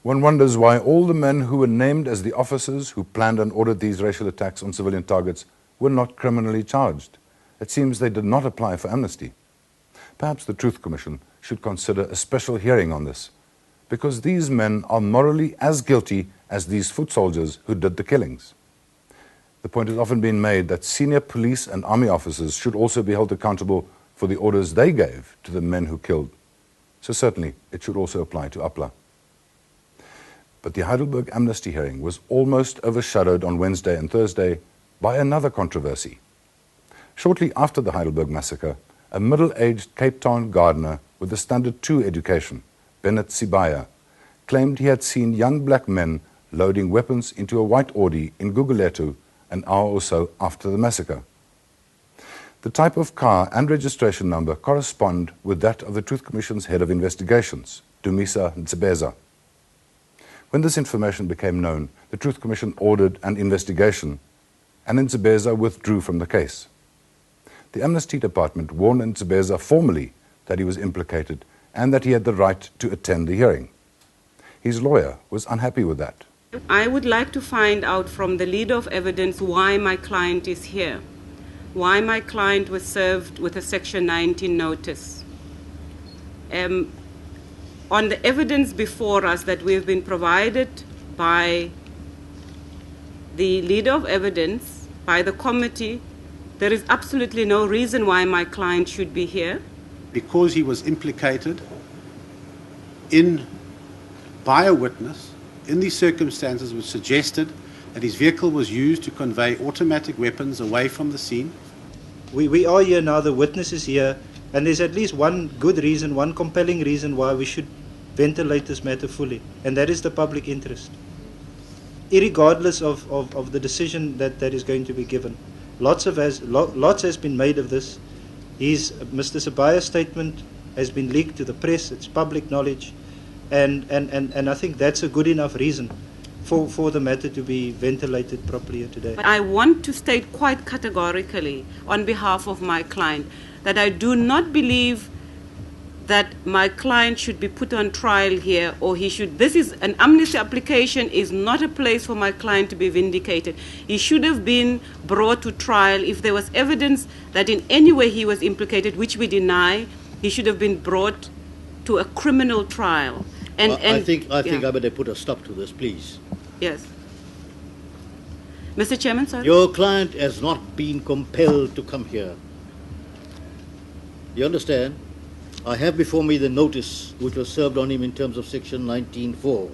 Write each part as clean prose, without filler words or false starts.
One wonders why all the men who were named as the officers who planned and ordered these racial attacks on civilian targets were not criminally charged. It seems they did not apply for amnesty. Perhaps the Truth Commission should consider a special hearing on this, because these men are morally as guilty as these foot soldiers who did the killings. The point has often been made that senior police and army officers should also be held accountable for the orders they gave to the men who killed. So certainly it should also apply to UPLA. But the Heidelberg amnesty hearing was almost overshadowed on Wednesday and Thursday by another controversy. Shortly after the Heidelberg massacre, a middle-aged Cape Town gardener with a Standard 2 education, Bennet Sibaya, claimed he had seen young black men loading weapons into a white Audi in Gugulethu an hour or so after the massacre. The type of car and registration number correspond with that of the Truth Commission's head of investigations, Dumisa Ntsebeza. When this information became known, the Truth Commission ordered an investigation, and Ntsebeza withdrew from the case. The Amnesty Department warned Ntsebeza formally that he was implicated and that he had the right to attend the hearing. His lawyer was unhappy with that. I would like to find out from the leader of evidence why my client is here, why my client was served with a Section 19 notice. On the evidence before us that we have been provided by the leader of evidence, by the committee, there is absolutely no reason why my client should be here. Because he was implicated by a witness in these circumstances which suggested that his vehicle was used to convey automatic weapons away from the scene. We are here now, the witness is here, and there's at least one good reason, one compelling reason why we should ventilate this matter fully, and that is the public interest. Irregardless of the decision that is going to be given. Lots has been made of this. Mr. Sibaya's statement has been leaked to the press, it's public knowledge, and I think that's a good enough reason for the matter to be ventilated properly today. But I want to state quite categorically on behalf of my client that I do not believe that my client should be put on trial here, or this is an amnesty application, is not a place for my client to be vindicated. He should have been brought to trial. If there was evidence that in any way he was implicated, which we deny, he should have been brought to a criminal trial. I think I better put a stop to this, please. Yes. Mr. Chairman, sorry? Your client has not been compelled to come here. You understand? I have before me the notice which was served on him in terms of Section 19(4).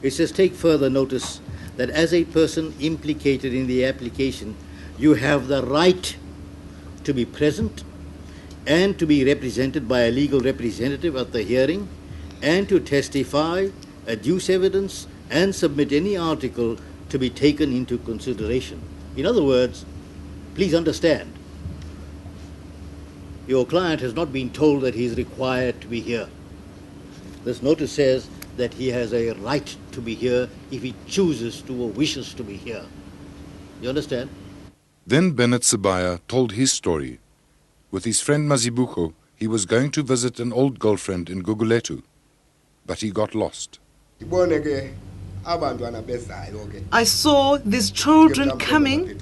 It says, take further notice that as a person implicated in the application, you have the right to be present and to be represented by a legal representative at the hearing and to testify, adduce evidence, and submit any article to be taken into consideration. In other words, please understand, your client has not been told that he is required to be here. This notice says that he has a right to be here if he chooses to or wishes to be here. You understand? Then Bennet Sibaya told his story. With his friend Mazibuko, he was going to visit an old girlfriend in Gugulethu, but he got lost. I saw these children coming.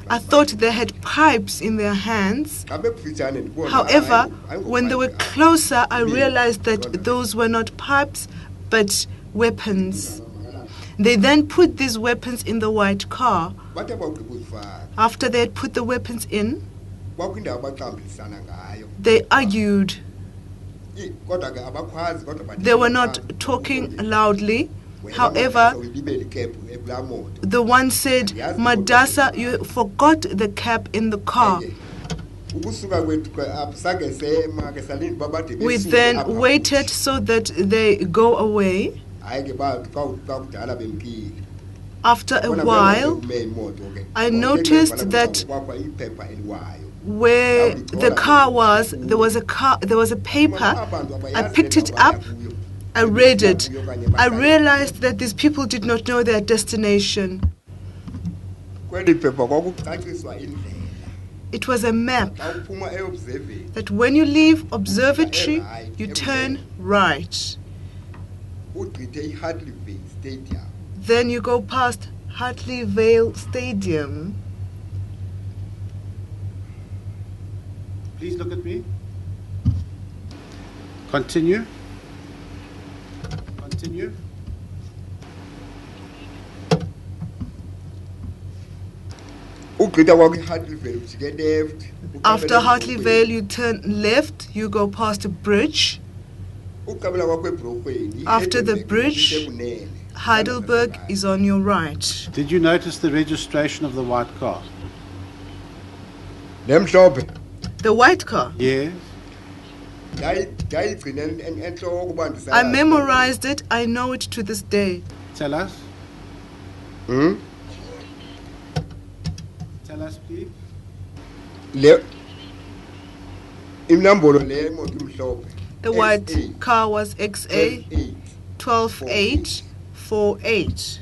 I thought they had pipes in their hands. However, when they were closer, I realized that those were not pipes, but weapons. They then put these weapons in the white car. After they had put the weapons in, they argued. They were not talking loudly. However, the one said, Madasa, you forgot the cap in the car. We then waited so that they go away. After a while, I noticed that where the car was, there was a paper. I picked it up. I read it. I realized that these people did not know their destination. It was a map that when you leave observatory, you turn right. Then you go past Hartley Vale Stadium. Please look at me. Continue. Continue. After Hartley Vale, you turn left, you go past a bridge. After the bridge, Heidelberg is on your right. Did you notice the registration of the white car? The white car. Yes. I memorized it. I know it to this day. Tell us. Tell us, please. The white car was XA 12848.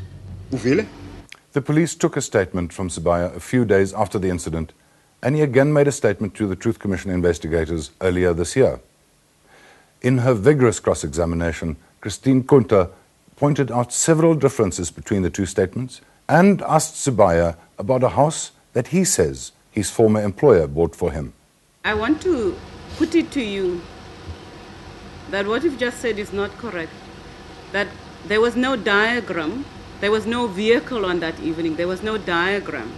The police took a statement from Sibaya a few days after the incident, and he again made a statement to the Truth Commission investigators earlier this year. In her vigorous cross-examination, Christine Kunter pointed out several differences between the two statements and asked Sibaya about a house that he says his former employer bought for him. I want to put it to you that what you've just said is not correct. That there was no diagram, there was no vehicle on that evening, there was no diagram.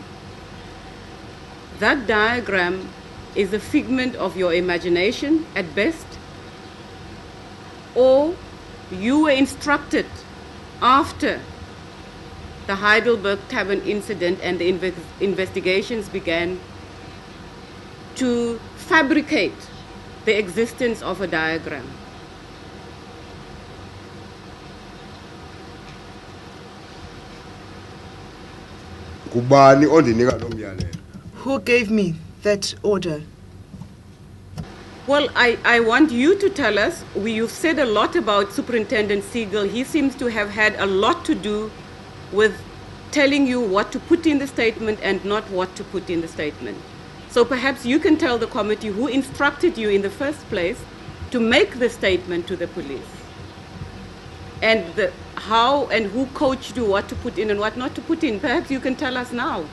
That diagram is a figment of your imagination at best, or you were instructed after the Heidelberg Tavern incident and the investigations began to fabricate the existence of a diagram. Who gave me that order? Well, I want you to tell us. You've said a lot about Superintendent Siegel. He seems to have had a lot to do with telling you what to put in the statement and not what to put in the statement. So perhaps you can tell the committee who instructed you in the first place to make the statement to the police, and how and who coached you what to put in and what not to put in. Perhaps you can tell us now.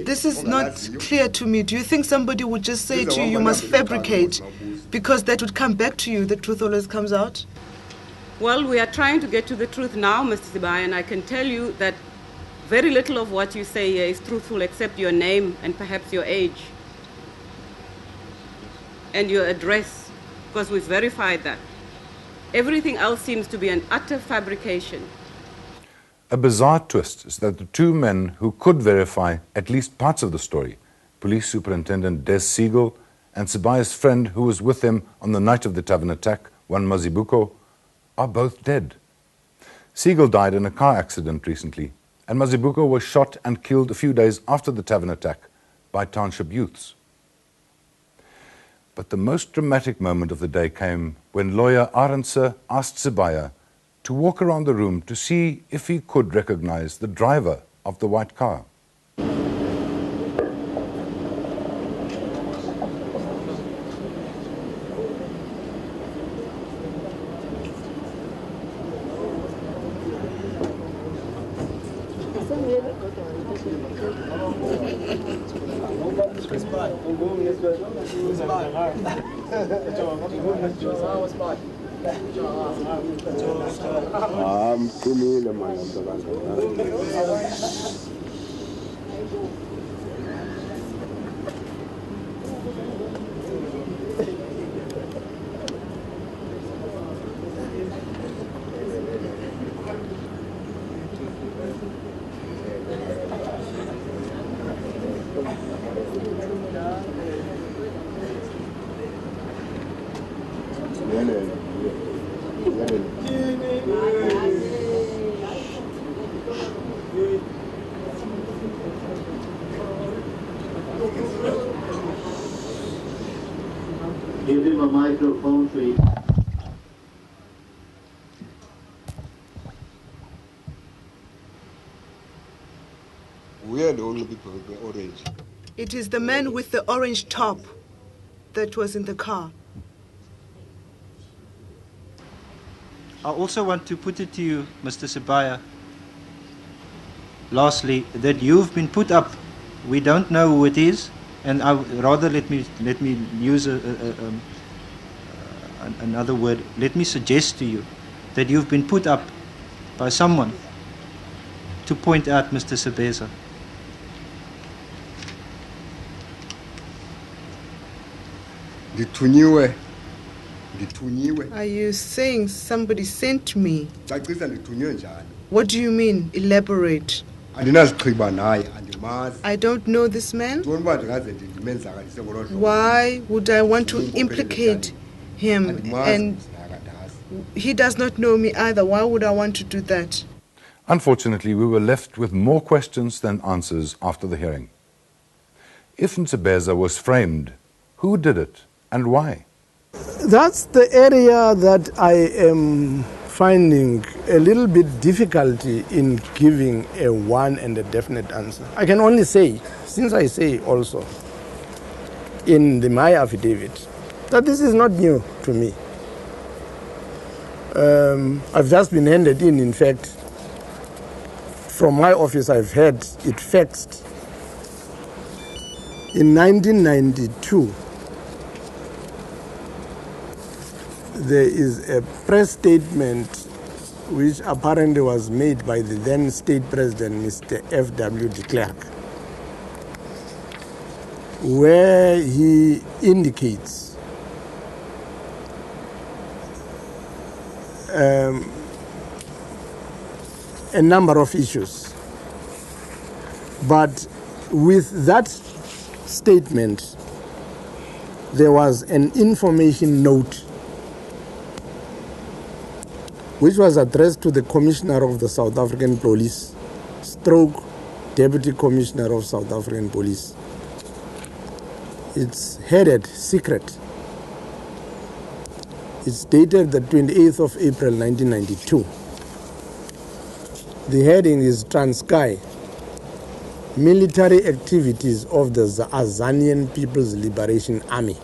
This is not clear to me. Do you think somebody would just say to you, you must fabricate, because that would come back to you? The truth always comes out. Well, we are trying to get to the truth now, Mr. Sibaya, and I can tell you that very little of what you say here is truthful except your name and perhaps your age and your address, because we've verified that. Everything else seems to be an utter fabrication. A bizarre twist is that the two men who could verify at least parts of the story, Police Superintendent Des Siegel and Sibaya's friend who was with him on the night of the tavern attack, one Mazibuko, are both dead. Siegel died in a car accident recently, and Mazibuko was shot and killed a few days after the tavern attack by township youths. But the most dramatic moment of the day came when lawyer Arendse asked Sibaya to walk around the room to see if he could recognize the driver of the white car. Give him a microphone, please. We are the only people with the orange. It is the man with the orange top that was in the car. I also want to put it to you, Mr. Sibaya, lastly, that you've been put up. We don't know who it is, and rather let me use another word. Let me suggest to you that you've been put up by someone to point out Mr. Sibeza. Are you saying somebody sent me? What do you mean? Elaborate. I don't know this man. Why would I want to implicate him? And he does not know me either. Why would I want to do that? Unfortunately, we were left with more questions than answers after the hearing. If Ntsebeza was framed, who did it and why? That's the area that I am finding a little bit difficulty in giving a one and a definite answer. I can only say, since I say also in my affidavit, that this is not new to me. I've just been handed in fact, from my office I've had it faxed. In 1992, there is a press statement which apparently was made by the then state president, Mr. F.W. de Klerk, where he indicates a number of issues. But with that statement, there was an information note which was addressed to the Commissioner of the South African Police, stroke Deputy Commissioner of South African Police. It's headed Secret. It's dated the 28th of April 1992. The heading is Transkei, Military Activities of the Azanian People's Liberation Army.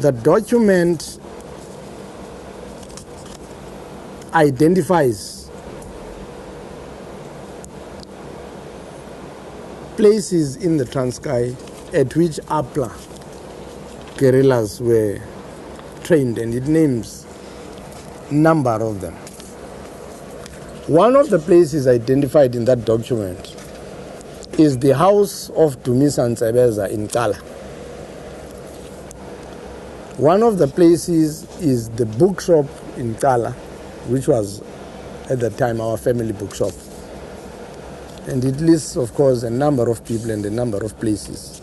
The document identifies places in the Transkei at which APLA guerrillas were trained, and it names a number of them. One of the places identified in that document is the house of Dumisa Ntsebeza in Kala. One of the places is the bookshop in Kala, which was at the time our family bookshop. And it lists, of course, a number of people and a number of places.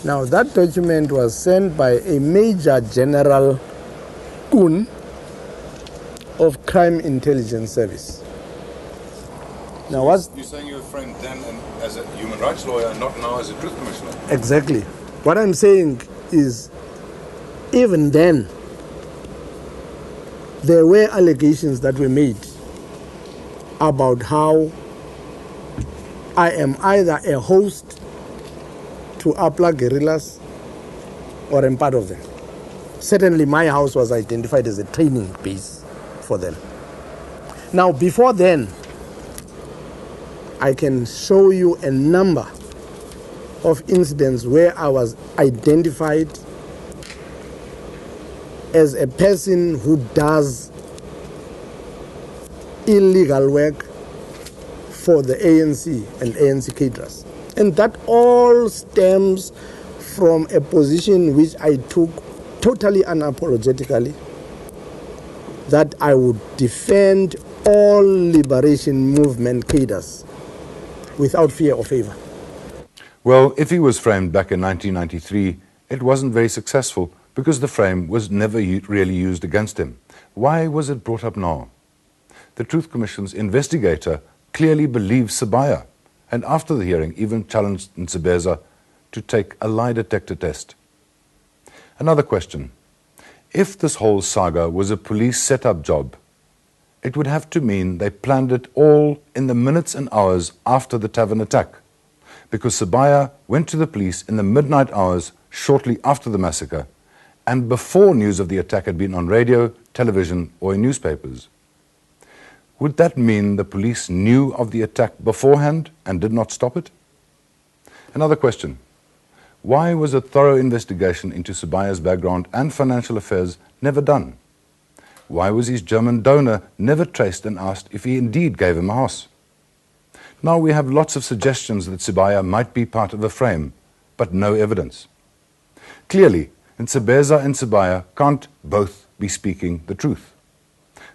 Now, that document was sent by a Major General Kun of Crime Intelligence Service. Now, what's... You're saying you were framed then as a human rights lawyer and not now as a truth commissioner? Exactly. What I'm saying is, even then, there were allegations that were made about how I am either a host to APLA guerrillas or am part of them. Certainly my house was identified as a training base for them. Now, before then, I can show you a number of incidents where I was identified as a person who does illegal work for the ANC and ANC cadres. And that all stems from a position which I took totally unapologetically, that I would defend all liberation movement cadres without fear or favor. Well, if he was framed back in 1993, it wasn't very successful because the frame was never really used against him. Why was it brought up now? The Truth Commission's investigator clearly believes Sibaya, and after the hearing even challenged Ntsebeza to take a lie detector test. Another question. If this whole saga was a police set-up job, it would have to mean they planned it all in the minutes and hours after the tavern attack, because Sibaya went to the police in the midnight hours shortly after the massacre and before news of the attack had been on radio, television or in newspapers. Would that mean the police knew of the attack beforehand and did not stop it? Another question. Why was a thorough investigation into Sibaya's background and financial affairs never done? Why was his German donor never traced and asked if he indeed gave him a house? Now we have lots of suggestions that Sibaya might be part of a frame, but no evidence. Clearly, Ntsebeza and Sibaya can't both be speaking the truth.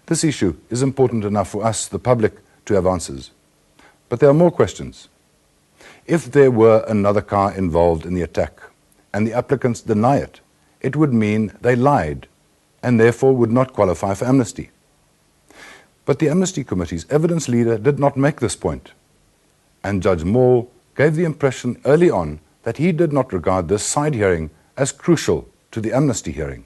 This issue is important enough for us, the public, to have answers. But there are more questions. If there were another car involved in the attack and the applicants deny it, it would mean they lied and therefore would not qualify for amnesty. But the Amnesty Committee's evidence leader did not make this point, and Judge Moore gave the impression early on that he did not regard this side hearing as crucial to the amnesty hearing.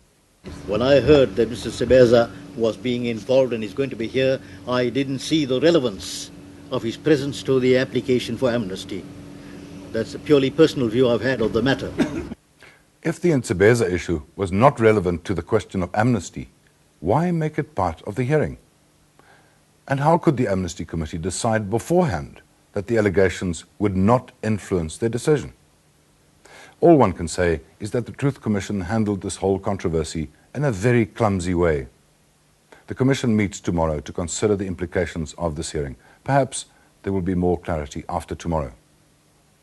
When I heard that Mr. Sibaya was being involved and is going to be here, I didn't see the relevance of his presence to the application for amnesty. That's a purely personal view I've had of the matter. If the Ntsebeza issue was not relevant to the question of amnesty, why make it part of the hearing? And how could the Amnesty Committee decide beforehand that the allegations would not influence their decision? All one can say is that the Truth Commission handled this whole controversy in a very clumsy way. The Commission meets tomorrow to consider the implications of this hearing. Perhaps there will be more clarity after tomorrow.